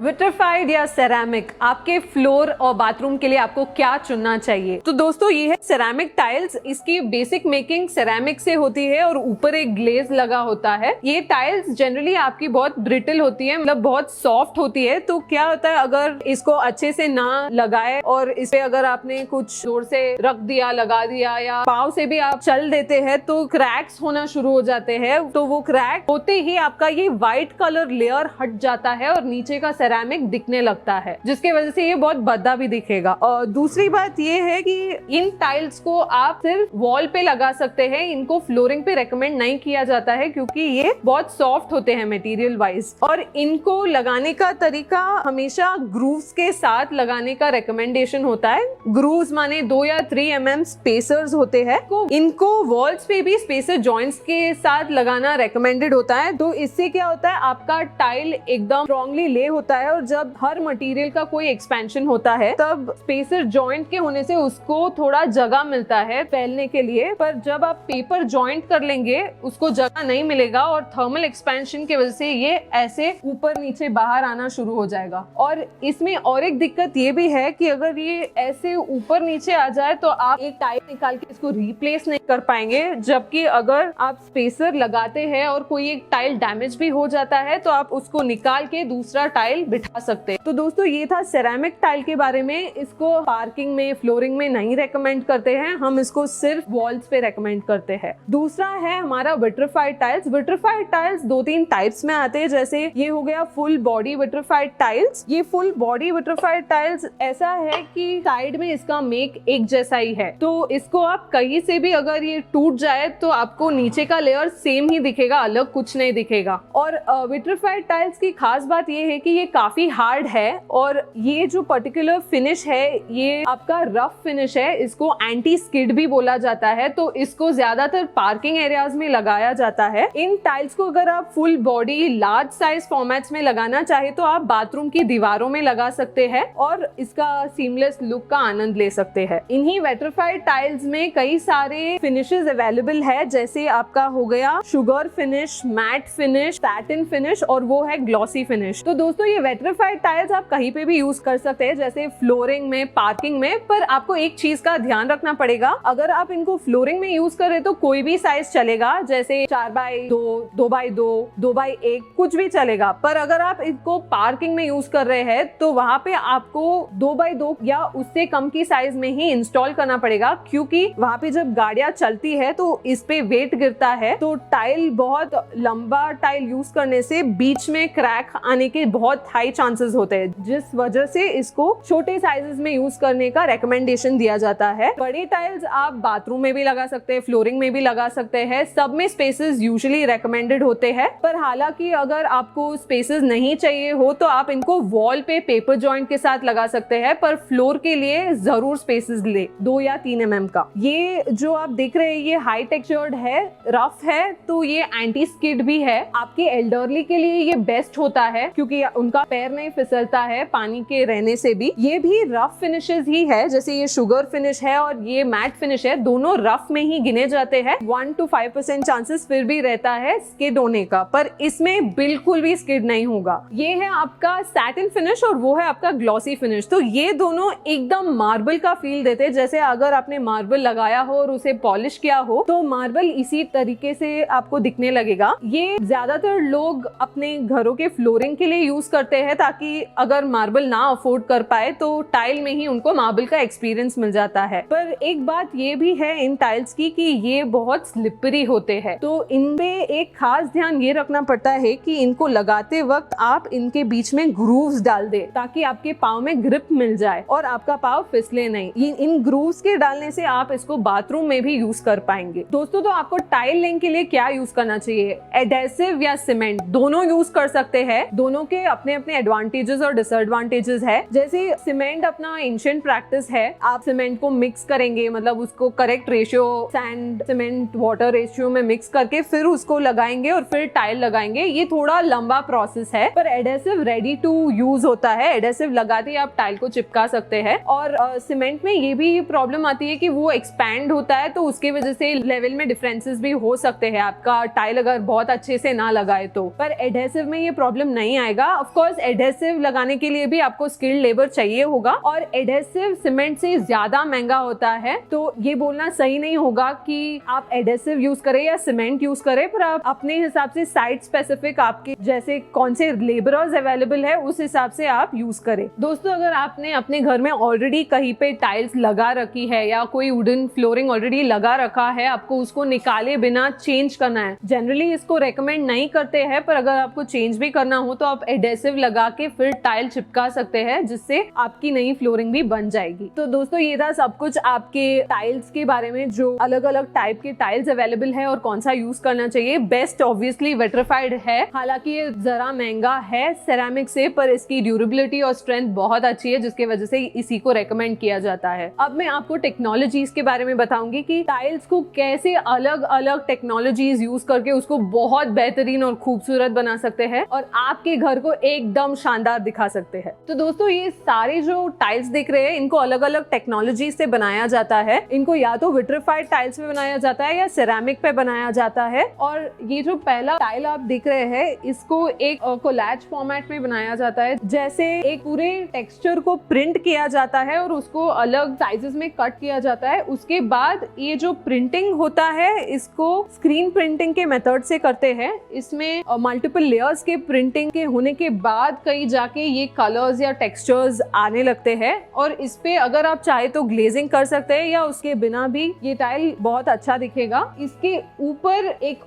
Vitrified या ceramic, आपके floor और बाथरूम के लिए आपको क्या चुनना चाहिए? तो दोस्तों ये है सेरामिक टाइल्स। इसकी बेसिक मेकिंग सेरामिक से होती है और ऊपर एक ग्लेज लगा होता है। ये टाइल्स जनरली आपकी बहुत ब्रिटल होती है, मतलब बहुत सॉफ्ट होती है। तो क्या होता है, अगर इसको अच्छे से ना लगाए और इसे अगर आपने कुछ जोर से रख दिया, लगा दिया या पाँव से भी आप चल देते हैं तो क्रैक्स होना शुरू हो जाते हैं। तो वो क्रैक होते ही आपका ये व्हाइट कलर लेयर हट जाता है और नीचे का सेरामिक दिखने लगता है, जिसके वजह से ये बहुत भद्दा भी दिखेगा। और दूसरी बात ये है कि इन टाइल्स को आप सिर्फ वॉल पे लगा सकते हैं, इनको फ्लोरिंग पे रेकमेंड नहीं किया जाता है क्योंकि ये बहुत सॉफ्ट होते हैं मटेरियल वाइज। और इनको लगाने का तरीका हमेशा ग्रूव्स के साथ लगाने का रिकमेंडेशन होता है। ग्रूव्स माने 2 या 3 mm स्पेसर्स होते हैं। इनको वॉल्स पे भी स्पेसर जॉइंट्स के साथ लगाना रेकमेंडेड होता है। तो इससे क्या होता है, आपका टाइल एकदम स्ट्रॉन्गली ले होता है और जब हर मटेरियल का कोई एक्सपेंशन होता है तब स्पेसर जॉइंट के होने से उसको थोड़ा जगह मिलता है फैलने के लिए। पर जब आप पेपर जॉइंट कर लेंगे उसको जगह नहीं मिलेगा और थर्मल एक्सपेंशन की वजह से ये ऐसे ऊपर नीचे बाहर आना शुरू हो जाएगा। और इसमें और एक दिक्कत ये भी है कि अगर ये ऐसे ऊपर नीचे आ जाए तो आप एक टाइल निकाल के इसको रिप्लेस नहीं कर पाएंगे। जबकि अगर आप स्पेसर लगाते हैं और कोई एक टाइल डैमेज भी हो जाता है तो आप उसको निकाल के दूसरा टाइल बिठा सकते हैं। तो दोस्तों ये था सेरामिक टाइल के बारे में। इसको पार्किंग में, फ्लोरिंग में नहीं रेकमेंड करते हैं, हम इसको सिर्फ वॉल्स पे रेकमेंड करते हैं। दूसरा है हमारा vitrified tiles. Vitrified tiles 2-3 types में आते हैं। जैसे ये हो गया फुल बॉडी विट्रिफाइड टाइल्स। ये फुल बॉडी विट्रिफाइड टाइल्स ऐसा है कि साइड में इसका मेक एक जैसा ही है, तो इसको आप कहीं से भी अगर ये टूट जाए तो आपको नीचे का लेयर सेम ही दिखेगा, अलग कुछ नहीं दिखेगा। और विट्रिफाइड टाइल्स की खास बात ये है कि ये काफी हार्ड है और ये जो पर्टिकुलर फिनिश है ये आपका रफ फिनिश है। इसको एंटी स्किड भी बोला जाता है। तो इसको ज्यादातर पार्किंग एरियाज में लगाया जाता है। इन टाइल्स को अगर आप full body large size formats में लगाना चाहे तो आप बाथरूम की दीवारों में लगा सकते हैं और इसका सीमलेस लुक का आनंद ले सकते हैं। इन्हीं विट्रिफाइड टाइल्स में कई सारे फिनिशेस अवेलेबल है, जैसे आपका हो गया sugar finish, matte finish, satin finish और वो है ग्लॉसी फिनिश। तो दोस्तों ये विट्रिफाइड टाइल्स आप कहीं पे भी यूज कर सकते हैं, जैसे फ्लोरिंग में, पार्किंग में। पर आपको एक चीज का ध्यान रखना पड़ेगा, अगर आप इनको फ्लोरिंग में यूज कर रहे तो कोई भी साइज चलेगा, जैसे 4x2, 2x2, 2x1 कुछ भी चलेगा। पर अगर आप इनको पार्किंग में यूज कर रहे हैं तो वहां पे आपको 2x2 या उससे कम की साइज में ही इंस्टॉल करना पड़ेगा, क्योंकि वहां पे जब गाड़ियां चलती है तो इस पे वेट गिरता है। तो टाइल बहुत लंबा टाइल यूज करने से बीच में क्रैक आने के बहुत हाई चांसेस होते हैं, जिस वजह से इसको छोटे साइजेस में यूज करने का रेकमेंडेशन दिया जाता है। बड़े टाइल्स आप बाथरूम में भी लगा सकते हैं, फ्लोरिंग में भी लगा सकते हैं, सब में स्पेसेस यूजुअली रेकमेंडेड होते हैं। पर हालांकि अगर आपको स्पेसेस नहीं चाहिए हो तो आप इनको वॉल पे पेपर जॉइंट के साथ लगा सकते हैं, पर फ्लोर के लिए जरूर स्पेसेस ले 2 या 3 mm का। ये जो आप देख रहे हैं ये हाई टेक्सचर्ड है, रफ है, तो ये एंटी स्किड भी है। आपके एल्डरली के लिए ये बेस्ट होता है क्योंकि उनका पैर नहीं फिसलता है पानी के रहने से भी। ये भी रफ फिनिशेस ही है, जैसे ये शुगर फिनिश है और ये मैट फिनिश है, दोनों रफ में ही गिने जाते हैं। 1 to 5% चांसेस फिर भी रहता है स्किड होने का, पर इसमें बिल्कुल भी स्किड नहीं होगा। ये है आपका सैटिन फिनिश और वो है आपका ग्लॉसी फिनिश। तो ये दोनों एकदम मार्बल का फील देते हैं, जैसे अगर आपने मार्बल लगाया हो और उसे पॉलिश किया हो तो मार्बल इसी तरीके से आपको दिखने लगेगा। ये ज्यादातर लोग अपने घरों के फ्लोरिंग के लिए यूज करते हैं, ताकि अगर मार्बल ना अफोर्ड कर पाए तो टाइल में ही उनको मार्बल का एक्सपीरियंस मिल जाता है। पर एक बात ये भी है इन टाइल्स की कि ये बहुत स्लिपरी होते हैं, तो इनपे एक खास ध्यान ये रखना पड़ता है कि इनको लगाते वक्त आप इनके बीच में ग्रूव्स डाल दे, ताकि आपके पाँव में ग्रिप मिल जाए और आपका पाँव फिसले नहीं। इन ग्रूव्स के डालने से आप इसको बाथरूम में भी यूज कर पाएंगे। दोस्तों तो आपको टाइल लेने के लिए क्या यूज करना चाहिए, एडेसिव या सीमेंट, दोनों यूज कर सकते हैं। दोनों के अपने अपने एडवांटेजेस और डिसएडवांटेजेस है। जैसे सीमेंट अपना एंशिएंट प्रैक्टिस है, आप सीमेंट को मिक्स करेंगे, मतलब उसको correct ratio sand cement water ratio में मिक्स करके फिर उसको लगाएंगे और फिर टाइल लगाएंगे। ये थोड़ा लंबा प्रोसेस है। पर एडेसिव रेडी टू यूज होता है, एडेसिव लगाते ही आप टाइल को चिपका सकते हैं। और सीमेंट में ये भी प्रॉब्लम आती है कि वो एक्सपैंड होता है, तो उसके वजह से लेवल में डिफरेंसेस भी हो सकते हैं आपका टाइल अगर बहुत अच्छे से ना लगाए तो। पर एडेसिव में ये प्रॉब्लम नहीं आएगा। ऑफ कोर्स बिकॉज एडहेसिव लगाने के लिए भी आपको स्किल्ड लेबर चाहिए होगा और एडहेसिव सीमेंट से ज्यादा महंगा होता है। तो ये बोलना सही नहीं होगा कि आप एडहेसिव यूज करें या सीमेंट यूज करें, पर आप अपने हिसाब से साइट स्पेसिफिक आपके जैसे कौन से लेबरर्स अवेलेबल है उस हिसाब से आप यूज करें। दोस्तों, अगर आपने अपने घर में ऑलरेडी कहीं पे टाइल्स लगा रखी है या कोई वुडन फ्लोरिंग ऑलरेडी लगा रखा है, आपको उसको निकाले बिना चेंज करना है, जनरली इसको रेकमेंड नहीं करते हैं, पर अगर आपको चेंज भी करना हो तो आप एडहेसिव लगा के फिर टाइल चिपका सकते हैं, जिससे आपकी नई फ्लोरिंग भी बन जाएगी। तो दोस्तों, ये था सब कुछ आपके टाइल्स के बारे में, जो अलग अलग टाइप के टाइल्स अवेलेबल है और कौन सा यूज करना चाहिए। बेस्ट ऑब्वियसली विट्रिफाइड है, हालांकि ये जरा महंगा है सेरामिक से, पर इसकी ड्यूरेबिलिटी और स्ट्रेंथ बहुत अच्छी है, जिसकी वजह से इसी को रेकमेंड किया जाता है। अब मैं आपको टेक्नोलॉजीज के बारे में बताऊंगी कि टाइल्स को कैसे अलग अलग टेक्नोलॉजीज यूज करके उसको बहुत बेहतरीन और खूबसूरत बना सकते हैं और आपके घर को एकदम शानदार दिखा सकते हैं। तो दोस्तों, ये सारे जो टाइल्स देख रहे हैं, इनको अलग अलग टेक्नोलॉजी से बनाया जाता है। इनको या तो विट्रिफाइड टाइल्स पे बनाया जाता है या सेरामिक पे बनाया जाता है। और ये जो पहला टाइल आप देख रहे हैं, इसको एक कोलैज फॉर्मेट में बनाया जाता है, जैसे एक पूरे टेक्सचर को प्रिंट किया जाता है और उसको अलग साइजेस में कट किया जाता है। उसके बाद ये जो प्रिंटिंग होता है, इसको स्क्रीन प्रिंटिंग के मेथड से करते हैं। इसमें मल्टीपल लेयर्स के प्रिंटिंग के होने के बाद कहीं जाके ये कलर्स या टेक्सचर्स आने लगते हैं और इस पे अगर आप चाहे तो ग्लेजिंग कर सकते हैं या उसके बिना भी ये टाइल बहुत अच्छा दिखेगा। इसके ऊपर एक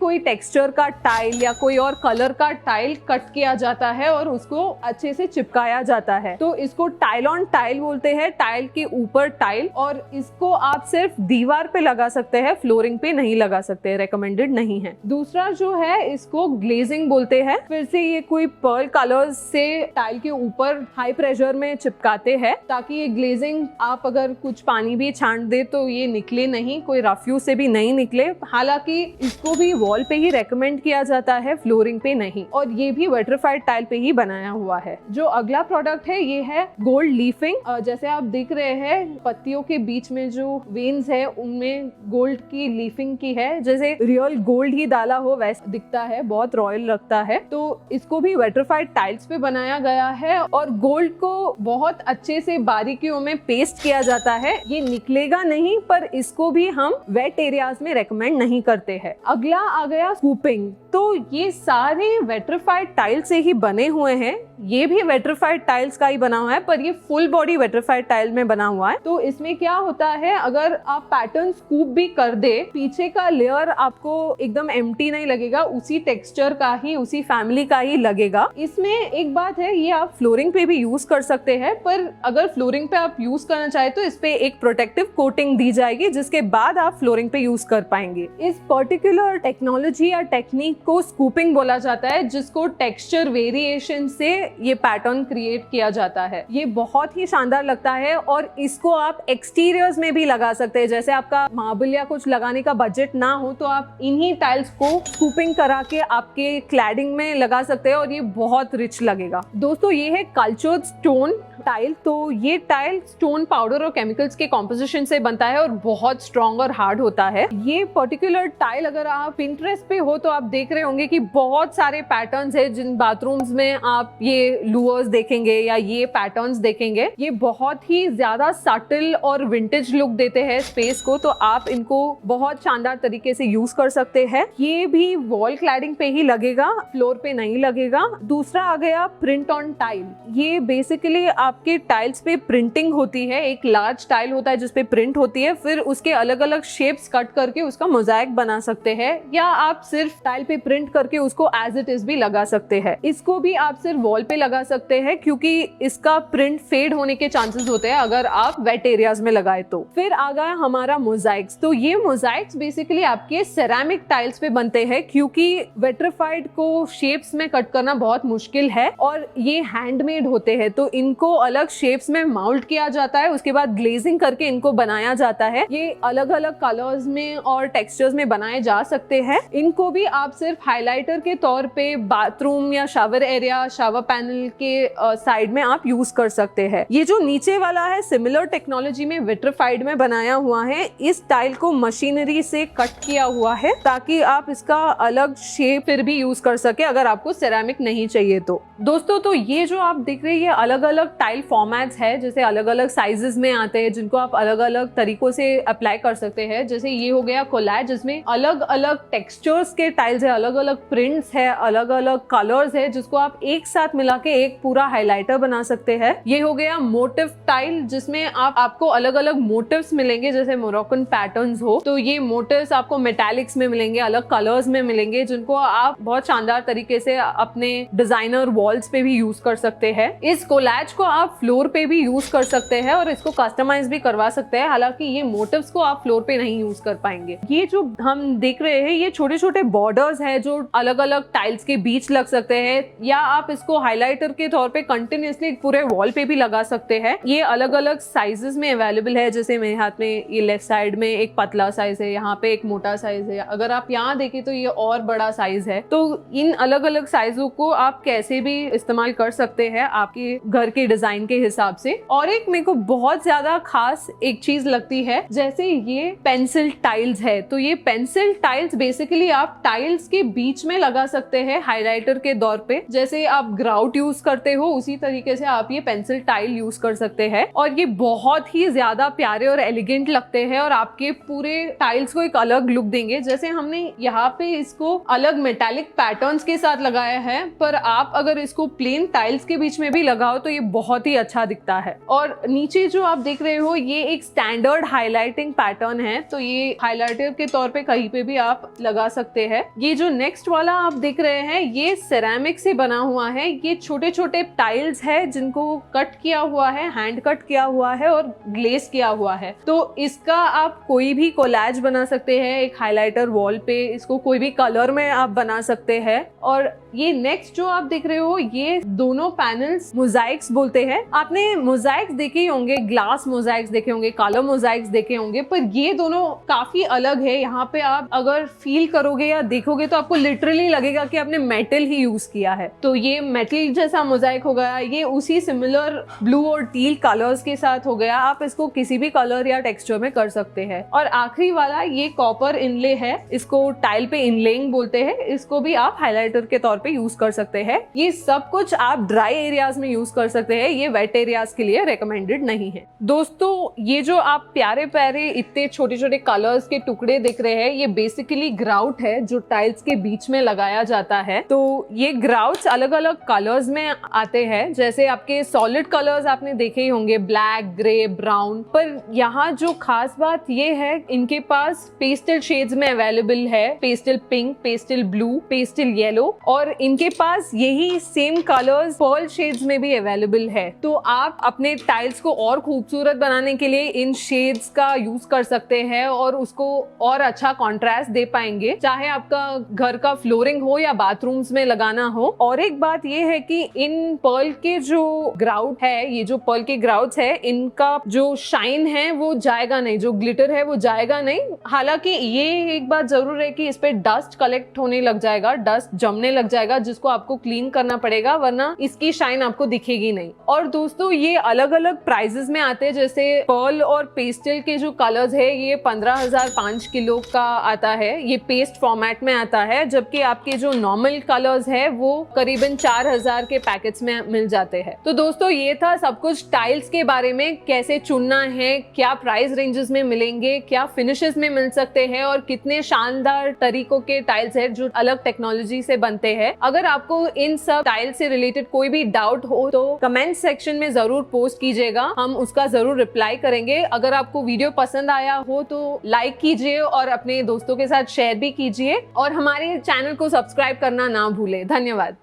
कोई टेक्सचर का टाइल या कोई और कलर का टाइल कट किया जाता है और उसको अच्छे से चिपकाया जाता है। तो इसको टाइल ऑन टाइल बोलते हैं, टाइल के ऊपर टाइल, और इसको आप सिर्फ दीवार पे लगा सकते हैं, फ्लोरिंग पे नहीं लगा सकते, रेकमेंडेड नहीं है। दूसरा जो है, इसको ग्लेजिंग बोलते हैं। फिर से ये कोई पर्ल कलर्स से टाइल के ऊपर हाई प्रेशर में चिपकाते हैं ताकि ये ग्लेजिंग आप अगर कुछ पानी भी छांट दे तो ये निकले नहीं, कोई रफ यूज से भी नहीं निकले। हालांकि इसको भी वॉल पे ही रेकमेंड किया जाता है, फ्लोरिंग पे नहीं, और ये भी विट्रिफाइड टाइल पे ही बनाया हुआ है। जो अगला प्रोडक्ट है, ये है गोल्ड लीफिंग। जैसे आप देख रहे हैं, पत्तियों के बीच में जो वेन्स है उनमें गोल्ड की लीफिंग की है, जैसे रियल गोल्ड ही डाला हो वैसे दिखता है, बहुत रॉयल लगता है। तो इसको भी विट्रिफाइड टाइल्स पे बनाया गया है और गोल्ड को बहुत अच्छे से बारीकियों में पेस्ट किया जाता है। ये निकलेगा नहीं, पर इसको भी हम वेट एरियाज में रेकमेंड नहीं करते हैं। अगला आ गया स्कूपिंग। तो ये सारे विट्रिफाइड टाइल से ही बने हुए हैं। ये भी विट्रिफाइड टाइल्स का ही बना हुआ है, पर ये फुल बॉडी विट्रिफाइड टाइल में बना हुआ है। तो इसमें क्या होता है, अगर आप पैटर्न स्कूप भी कर दे, पीछे का लेयर आपको एकदम एम्प्टी नहीं लगेगा, उसी टेक्सचर का ही, उसी फैमिली का ही लगेगा। इसमें एक बात है, ये आप फ्लोरिंग पे भी यूज कर सकते हैं, पर अगर फ्लोरिंग पे आप यूज करना चाहे तो इस पे एक प्रोटेक्टिव कोटिंग दी जाएगी, जिसके बाद आप फ्लोरिंग पे यूज कर पाएंगे। इस पर्टिकुलर टेक्नोलॉजी या टेक्निक को स्कूपिंग बोला जाता है, जिसको टेक्सचर वेरिएशन से ये पैटर्न क्रिएट किया जाता है। ये बहुत ही शानदार लगता है और इसको आप एक्सटीरियर्स में भी लगा सकते हैं। जैसे आपका मार्बल या कुछ लगाने का बजट ना हो तो आप इन्हीं टाइल्स को स्कूपिंग करा के आपके क्लैडिंग में लगा सकते हैं और ये बहुत रिच लगेगा। दोस्तों, ये है कल्चर्ड स्टोन टाइल। तो ये टाइल स्टोन पाउडर और केमिकल्स के कॉम्पोजिशन से बनता है और बहुत स्ट्रॉन्ग और हार्ड होता है। ये पर्टिकुलर टाइल अगर आप पिंटरेस्ट पे हो तो आप देख रहे होंगे कि बहुत सारे पैटर्न्स है, जिन बाथरूम्स में आप ये लूअर्स देखेंगे या ये पैटर्न्स देखेंगे। ये बहुत ही ज्यादा सटल और विंटेज लुक देते हैं स्पेस को, तो आप इनको बहुत शानदार तरीके से यूज कर सकते हैं। ये भी वॉल क्लैडिंग पे ही लगेगा, फ्लोर पे नहीं लगेगा। दूसरा आ गया प्रिंट ऑन टाइल। ये बेसिकली आपके टाइल्स पे प्रिंटिंग होती है। एक लार्ज टाइल होता है जिसपे प्रिंट होती है, फिर उसके अलग अलग शेप्स कट करके उसका मोजाइक बना सकते हैं, या आप सिर्फ टाइल पे प्रिंट करके उसको एज इट इज भी लगा सकते हैं। इसको भी आप सिर्फ वॉल पे लगा सकते हैं क्योंकि इसका प्रिंट फेड होने के चांसेस होते हैं अगर आप वेट एरियाज में लगाए तो। फिर आ गया हमारा मोजाइक्स। तो ये मोजाइक्स बेसिकली आपके सेरामिक टाइल्स पे बनते हैं, क्योंकि विट्रिफाइड को शेप्स में कट करना बहुत मुश्किल है और ये हैंडमेड होते हैं, तो इनको अलग शेप्स में माउल्ट किया जाता है, उसके बाद ग्लेजिंग करके इनको बनाया जाता है। ये अलग अलग कलर्स में और टेक्सचर्स में बनाए जा सकते हैं। इनको भी आप सिर्फ हाइलाइटर के तौर पे बाथरूम या शावर एरिया, शावर पैनल के साइड में आप यूज कर सकते हैं। ये जो नीचे वाला है सिमिलर टेक्नोलॉजी में विट्रिफाइड में बनाया हुआ है। इस टाइल को मशीनरी से कट किया हुआ है ताकि आप इसका अलग शेप फिर भी यूज कर सके अगर आपको सेरामिक नहीं चाहिए चाहिए तो। दोस्तों तो ये जो आप देख रहे हैं ये अलग अलग टाइल फॉर्मेट्स है, जैसे अलग अलग साइजेस में आते हैं जिनको आप अलग अलग तरीकों से अप्लाई कर सकते हैं। जैसे ये हो गया कोलैज, जिसमें अलग अलग टेक्सचर्स के टाइल्स है, अलग अलग प्रिंट्स है, अलग अलग कलर्स है, जिसको आप एक साथ मिला के एक पूरा हाइलाइटर बना सकते हैं। ये हो गया मोटिव टाइल, जिसमें आपको अलग अलग मोटिव्स मिलेंगे, जैसे मोरक्कन पैटर्न्स हो तो ये मोटिव्स आपको मेटालिक्स में मिलेंगे, अलग कलर्स में मिलेंगे, जिनको आप बहुत शानदार तरीके से अपने डिजाइनर वॉल्स पे भी यूज कर सकते हैं। इस कोलैज को आप फ्लोर पे भी यूज कर सकते हैं और इसको कस्टमाइज भी करवा सकते हैं, हालांकि ये मोटिव्स को आप फ्लोर पे नहीं यूज कर पाएंगे। ये जो हम देख रहे हैं ये छोटे छोटे बॉर्डर्स हैं जो अलग अलग टाइल्स के बीच लग सकते हैं, या आप इसको हाइलाइटर के तौर पे कंटिन्यूअसली पूरे वॉल पे भी लगा सकते हैं। ये अलग अलग साइजेस में अवेलेबल है, जैसे मेरे हाथ में ये लेफ्ट साइड में एक पतला साइज है, यहाँ पे एक मोटा साइज है, अगर आप यहाँ देखें तो ये और बड़ा साइज है। तो इन अलग अलग साइजों को आप कैसे भी इस्तेमाल कर सकते हैं आपके घर के डिजाइन के हिसाब से। और एक मेरे को बहुत ज्यादा खास एक चीज लगती है, जैसे ये पेंसिल टाइल्स है, तो ये पेंसिल टाइल्स बेसिकली आप टाइल्स के बीच में लगा सकते हैं हाइलाइटर के दौर पे। जैसे आप ग्राउट यूज करते हो उसी तरीके से आप ये पेंसिल टाइल यूज कर सकते हैं, और ये बहुत ही ज्यादा प्यारे और एलिगेंट लगते हैं और आपके पूरे टाइल्स को एक अलग लुक देंगे। जैसे हमने यहाँ पे इसको अलग मेटालिक पैटर्न्स के साथ लगाया है, पर आप अगर इसको प्लेन टाइल्स के बीच में भी लगाओ तो ये बहुत ही अच्छा दिखता है। और नीचे जो आप देख रहे हो ये एक स्टैंडर्ड हाइलाइटिंग पैटर्न है, तो ये हाइलाइटर के तौर पे कहीं पे भी आप लगा सकते हैं। ये जो नेक्स्ट वाला आप देख रहे हैं ये सिरेमिक से बना हुआ है। ये छोटे छोटे टाइल्स है जिनको कट किया हुआ है, हैंड कट किया हुआ है और ग्लेस किया हुआ है। तो इसका आप कोई भी कोलैज बना सकते हैं एक हाइलाइटर वॉल पे, इसको कोई भी कलर में आप बना सकते हैं। और ये नेक्स्ट जो आप देख रहे हो ये दोनों पैनल्स मोजाइक्स बोलते हैं। आपने मोजाइक्स देखे ही होंगे, ग्लास मोजाइक्स देखे होंगे, कलर मोजाइक्स देखे होंगे, पर ये दोनों काफी अलग है। यहाँ पे आप अगर फील करोगे या देखोगे तो आपको लिटरली लगेगा कि आपने मेटल ही यूज किया है। तो ये मेटल जैसा मोजाइक हो गया, ये उसी सिमिलर ब्लू और टील कलर्स के साथ हो गया। आप इसको किसी भी कलर या टेक्सचर में कर सकते हैं। और आखिरी वाला ये कॉपर इनले है, इसको टाइल पे इनलेइंग बोलते हैं, इसको भी आप हाइलाइटर के तौर पे यूज कर सकते हैं। ये सब कुछ आप ड्राई एरियाज में यूज कर सकते हैं, ये वेट एरियाज के लिए रेकमेंडेड नहीं है। दोस्तों ये जो आप प्यारे प्यारे इतने छोटे छोटे कलर्स के टुकड़े देख रहे हैं ये बेसिकली ग्राउट है जो टाइल्स के बीच में लगाया जाता है। तो ये ग्राउट्स अलग अलग कलर्स में आते हैं, जैसे आपके सॉलिड कलर्स आपने देखे ही होंगे, ब्लैक, ग्रे, ब्राउन, पर यहाँ जो खास बात ये है इनके पास पेस्टल शेड्स में अवेलेबल है, pastel pink, pastel blue, pastel yellow, और इनके पास यही सेम कलर्स पर्ल शेड्स में भी अवेलेबल है। तो आप अपने टाइल्स को और खूबसूरत बनाने के लिए इन शेड्स का यूज कर सकते हैं और उसको और अच्छा कॉन्ट्रास्ट दे पाएंगे, चाहे आपका घर का फ्लोरिंग हो या बाथरूम्स में लगाना हो। और एक बात ये है कि इन पर्ल के जो ग्राउट है, ये जो पर्ल के ग्राउट्स है, इनका जो शाइन है वो जाएगा नहीं, जो ग्लिटर है वो जाएगा नहीं। हालांकि ये एक बात जरूर है कि इस पे डस्ट कलेक्ट होने लग जाएगा, डस्ट जमने लग जाएगा, जिसको आपको क्लीन करना पड़ेगा, वरना इसकी शाइन आपको दिखेगी नहीं। और दोस्तों ये अलग अलग प्राइजेस में आते हैं, जैसे पर्ल और पेस्टल के जो कलर्स है ये 15,000 5 किलो का आता है, ये पेस्ट फॉर्मेट में आता है, जबकि आपके जो नॉर्मल कलर्स है वो करीबन 4,000 के पैकेट्स में मिल जाते हैं। तो दोस्तों ये था सब कुछ टाइल्स के बारे में, कैसे चुनना है, क्या प्राइस रेंजेस में मिलेंगे, क्या फिनिशेस में मिल सकते हैं और कितने शानदार तरीकों के टाइल्स है जो अलग टेक्नोलॉजी से बनते हैं। अगर आपको इन सब टाइल्स से रिलेटेड कोई भी डाउट हो तो कमेंट सेक्शन में जरूर पोस्ट कीजिएगा, हम उसका जरूर रिप्लाई करेंगे। अगर आपको वीडियो पसंद आया हो तो लाइक कीजिए और अपने दोस्तों के साथ शेयर भी कीजिए, और हमारे चैनल को सब्सक्राइब करना ना भूले। धन्यवाद।